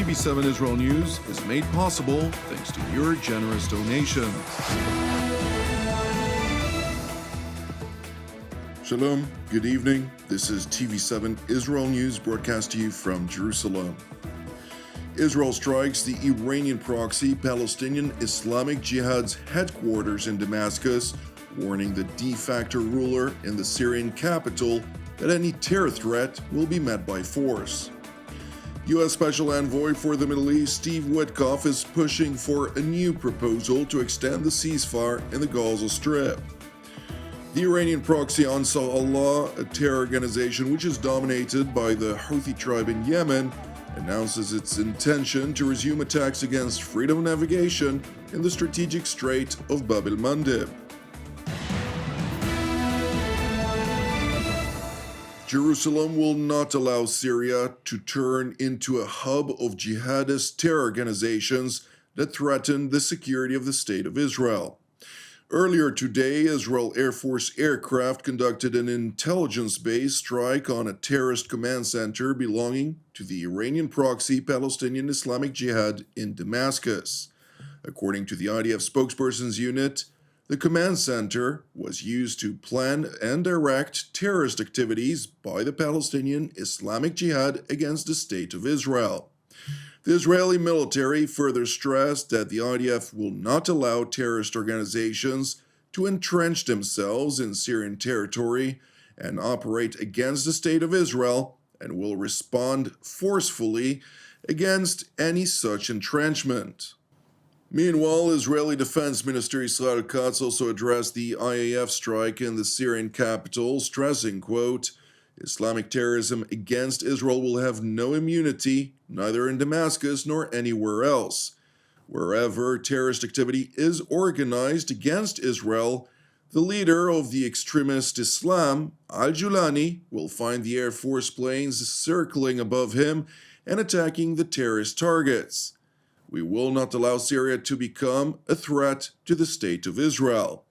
TV7 Israel News is made possible thanks to your generous donations. Shalom, good evening. This is TV7 Israel News broadcast to you from Jerusalem. Israel strikes the Iranian-proxy Palestinian Islamic Jihad's headquarters in Damascus, warning the de-facto ruler in the Syrian capital that any terror threat will be met by force. U.S. Special Envoy for the Middle East Steve Witkoff is pushing for a new proposal to extend the ceasefire in the Gaza Strip. The Iranian-proxy Ansarallah, a terror organization which is dominated by the Houthi tribe in Yemen, announces its intention to resume attacks against freedom of navigation in the strategic strait of el-Mandeb. Jerusalem will not allow Syria to turn into a hub of jihadist terror organizations that threaten the security of the State of Israel. Earlier today, Israel Air Force aircraft conducted an intelligence-based strike on a terrorist command center belonging to the Iranian-proxy Palestinian Islamic Jihad in Damascus. According to the IDF spokesperson's unit, the command center was used to plan and direct terrorist activities by the Palestinian Islamic Jihad against the State of Israel. The Israeli military further stressed that the IDF will not allow terrorist organizations to entrench themselves in Syrian territory and operate against the State of Israel, and will respond forcefully against any such entrenchment. Meanwhile, Israeli Defense Minister Israel Katz also addressed the IAF strike in the Syrian capital, stressing, quote, Islamic terrorism against Israel will have no immunity, neither in Damascus nor anywhere else. Wherever terrorist activity is organized against Israel, the leader of the extremist Islam, al-Julani, will find the Air Force planes circling above him and attacking the terrorist targets. We will not allow Syria to become a threat to the State of Israel.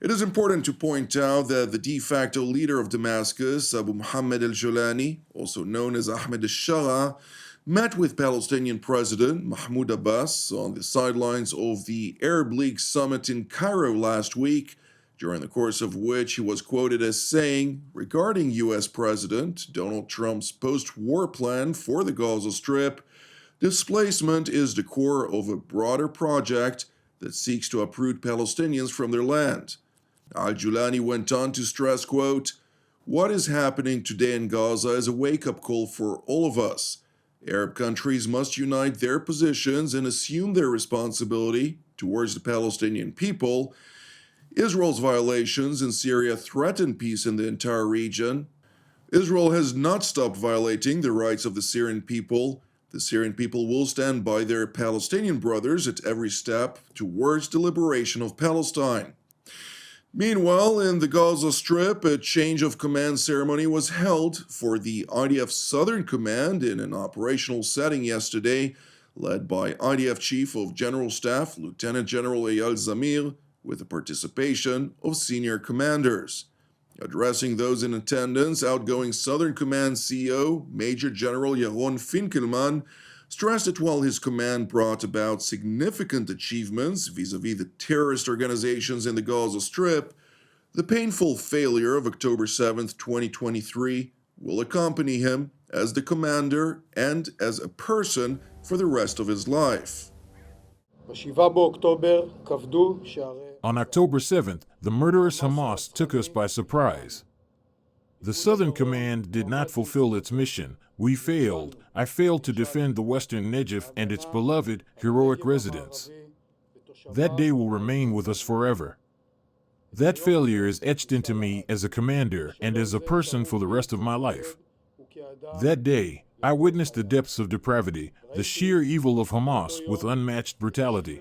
It is important to point out that the de facto leader of Damascus, Abu Muhammad al-Julani, also known as Ahmed al-Shara, met with Palestinian President Mahmoud Abbas on the sidelines of the Arab League summit in Cairo last week, during the course of which he was quoted as saying, regarding U.S. President Donald Trump's post-war plan for the Gaza Strip, displacement is the core of a broader project that seeks to uproot Palestinians from their land. Al-Julani went on to stress, quote, what is happening today in Gaza is a wake-up call for all of us. Arab countries must unite their positions and assume their responsibility towards the Palestinian people. Israel's violations in Syria threaten peace in the entire region. Israel has not stopped violating the rights of the Syrian people. The Syrian people will stand by their Palestinian brothers at every step towards the liberation of Palestine. Meanwhile, in the Gaza Strip, a change of command ceremony was held for the IDF Southern Command in an operational setting yesterday, led by IDF Chief of General Staff Lieutenant General Eyal Zamir, with the participation of senior commanders. Addressing those in attendance, outgoing Southern Command CEO Major General Yaron Finkelman stressed that while his command brought about significant achievements vis-à-vis the terrorist organizations in the Gaza Strip, the painful failure of October 7, 2023 will accompany him as the commander and as a person for the rest of his life. On October 7th, the murderous Hamas took us by surprise. The Southern Command did not fulfill its mission. We failed. I failed to defend the Western Negev and its beloved, heroic residents. That day will remain with us forever. That failure is etched into me as a commander and as a person for the rest of my life. That day, I witnessed the depths of depravity, the sheer evil of Hamas with unmatched brutality.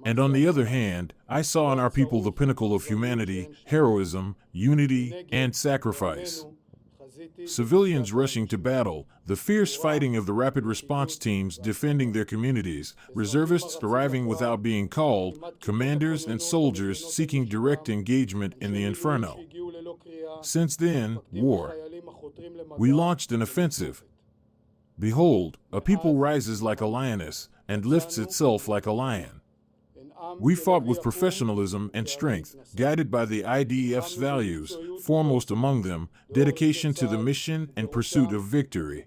And on the other hand, I saw in our people the pinnacle of humanity, heroism, unity, and sacrifice. Civilians rushing to battle, the fierce fighting of the rapid response teams defending their communities, reservists arriving without being called, commanders and soldiers seeking direct engagement in the inferno. Since then, war. We launched an offensive. Behold, a people rises like a lioness and lifts itself like a lion. We fought with professionalism and strength, guided by the IDF's values, foremost among them, dedication to the mission and pursuit of victory.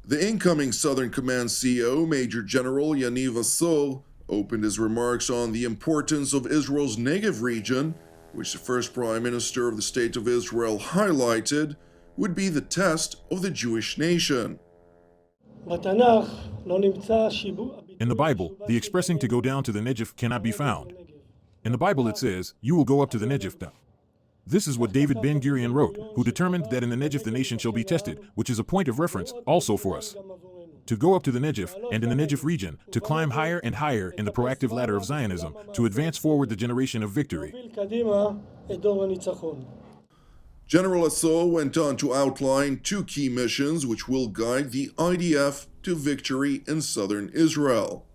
The incoming Southern Command CO, Major General Yaniv Asol, opened his remarks on the importance of Israel's Negev region, which the first Prime Minister of the State of Israel highlighted would be the test of the Jewish nation. In the Bible, the expressing to go down to the Negev cannot be found. In the Bible it says, you will go up to the Negev now. This is what David Ben-Gurion wrote, who determined that in the Negev the nation shall be tested, which is a point of reference also for us. To go up to the Negev, and in the Negev region, to climb higher and higher in the proactive ladder of Zionism, to advance forward the generation of victory. General Asol went on to outline two key missions which will guide the IDF to victory in southern Israel.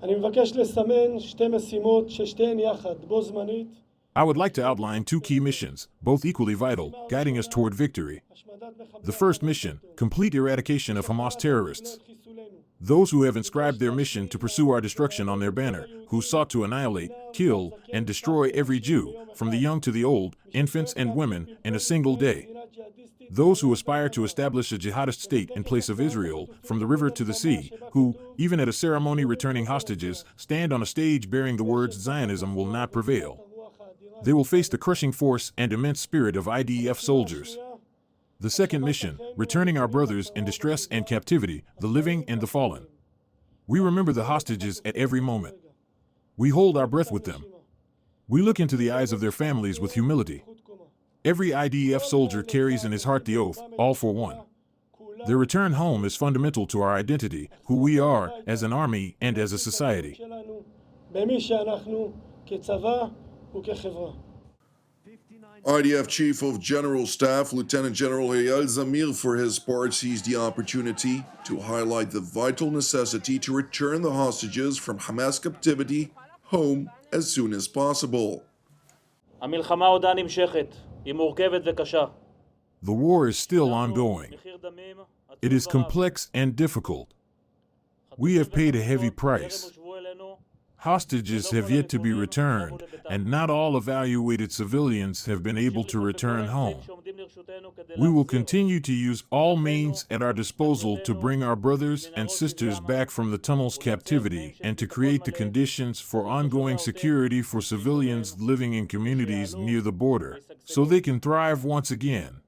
I would like to outline two key missions, both equally vital, guiding us toward victory. The first mission, complete eradication of Hamas terrorists. Those who have inscribed their mission to pursue our destruction on their banner, who sought to annihilate, kill, and destroy every Jew, from the young to the old, infants and women, in a single day. Those who aspire to establish a jihadist state in place of Israel, from the river to the sea, who, even at a ceremony returning hostages, stand on a stage bearing the words Zionism will not prevail. They will face the crushing force and immense spirit of IDF soldiers. The second mission, returning our brothers in distress and captivity, the living and the fallen. We remember the hostages at every moment. We hold our breath with them. We look into the eyes of their families with humility. Every IDF soldier carries in his heart the oath, all for one. Their return home is fundamental to our identity, who we are as an army and as a society. IDF Chief of General Staff Lieutenant General Eyal Zamir, for his part, seized the opportunity to highlight the vital necessity to return the hostages from Hamas captivity home as soon as possible. The war is still ongoing. It is complex and difficult. We have paid a heavy price. Hostages have yet to be returned, and not all evaluated civilians have been able to return home. We will continue to use all means at our disposal to bring our brothers and sisters back from the tunnel's captivity and to create the conditions for ongoing security for civilians living in communities near the border, so they can thrive once again.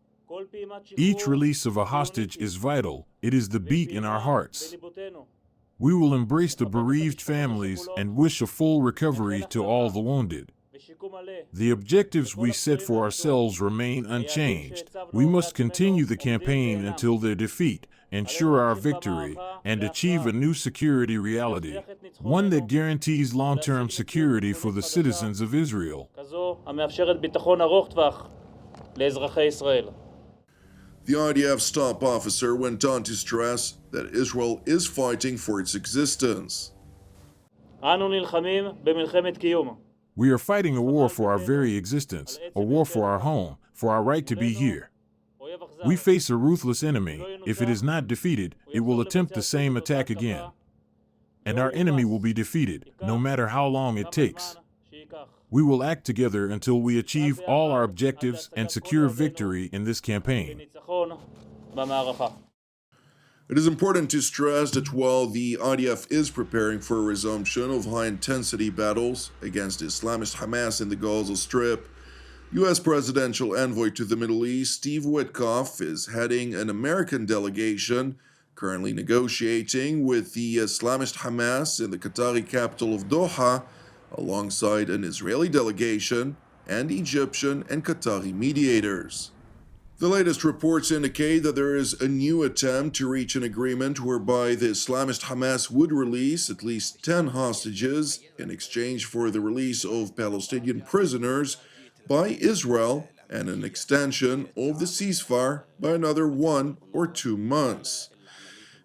Each release of a hostage is vital. It is the beat in our hearts. We will embrace the bereaved families and wish a full recovery to all the wounded. The objectives we set for ourselves remain unchanged. We must continue the campaign until their defeat, ensure our victory, and achieve a new security reality, one that guarantees long-term security for the citizens of Israel. The IDF staff officer went on to stress that Israel is fighting for its existence. We are fighting a war for our very existence, a war for our home, for our right to be here. We face a ruthless enemy. If it is not defeated, it will attempt the same attack again. And our enemy will be defeated, no matter how long it takes. We will act together until we achieve all our objectives and secure victory in this campaign. It is important to stress that while the IDF is preparing for a resumption of high-intensity battles against Islamist Hamas in the Gaza Strip, U.S. Presidential Envoy to the Middle East Steve Witkoff is heading an American delegation currently negotiating with the Islamist Hamas in the Qatari capital of Doha, alongside an Israeli delegation and Egyptian and Qatari mediators. The latest reports indicate that there is a new attempt to reach an agreement whereby the Islamist Hamas would release at least 10 hostages in exchange for the release of Palestinian prisoners by Israel and an extension of the ceasefire by another 1 or 2 months.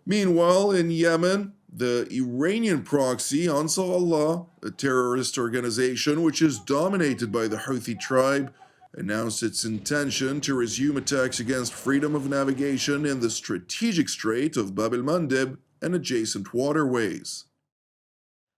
Meanwhile, in Yemen, the Iranian-proxy Ansarallah, a terrorist organization which is dominated by the Houthi tribe announced its intention to resume attacks against freedom of navigation in the strategic strait of el-Mandeb and adjacent waterways.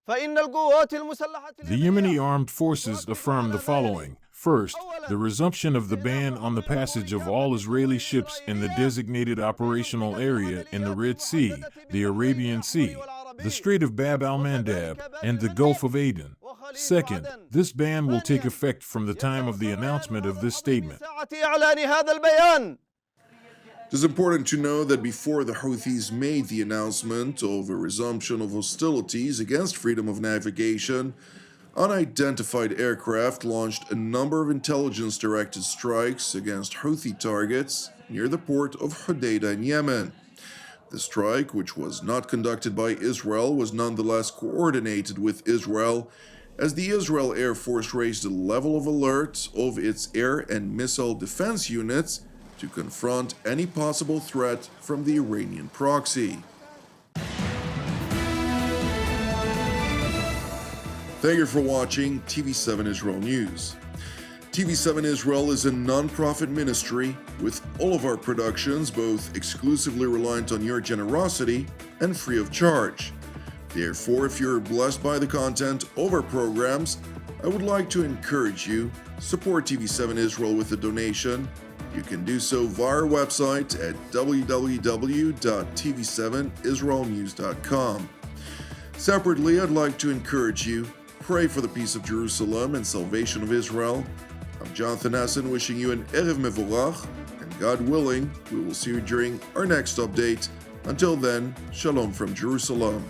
The Yemeni armed forces affirmed the following. First, the resumption of the ban on the passage of all Israeli ships in the designated operational area in the Red Sea, the Arabian Sea, the Strait of Bab al-Mandeb, and the Gulf of Aden. Second, this ban will take effect from the time of the announcement of this statement. It is important to know that before the Houthis made the announcement of a resumption of hostilities against freedom of navigation, unidentified aircraft launched a number of intelligence-directed strikes against Houthi targets near the port of Hodeidah in Yemen. The strike, which was not conducted by Israel, was nonetheless coordinated with Israel, as the Israel Air Force raised the level of alert of its air and missile defense units to confront any possible threat from the Iranian proxy. Thank you for watching TV7 Israel News. TV7 Israel is a non-profit ministry with all of our productions both exclusively reliant on your generosity and free of charge. Therefore, if you're blessed by the content of our programs, I would like to encourage you, support TV7 Israel with a donation. You can do so via our website at www.tv7israelnews.com. Separately, I'd like to encourage you, pray for the peace of Jerusalem and salvation of Israel. I'm Jonathan Hassan wishing you an Erev Mevorach, and God willing, we will see you during our next update. Until then, Shalom from Jerusalem.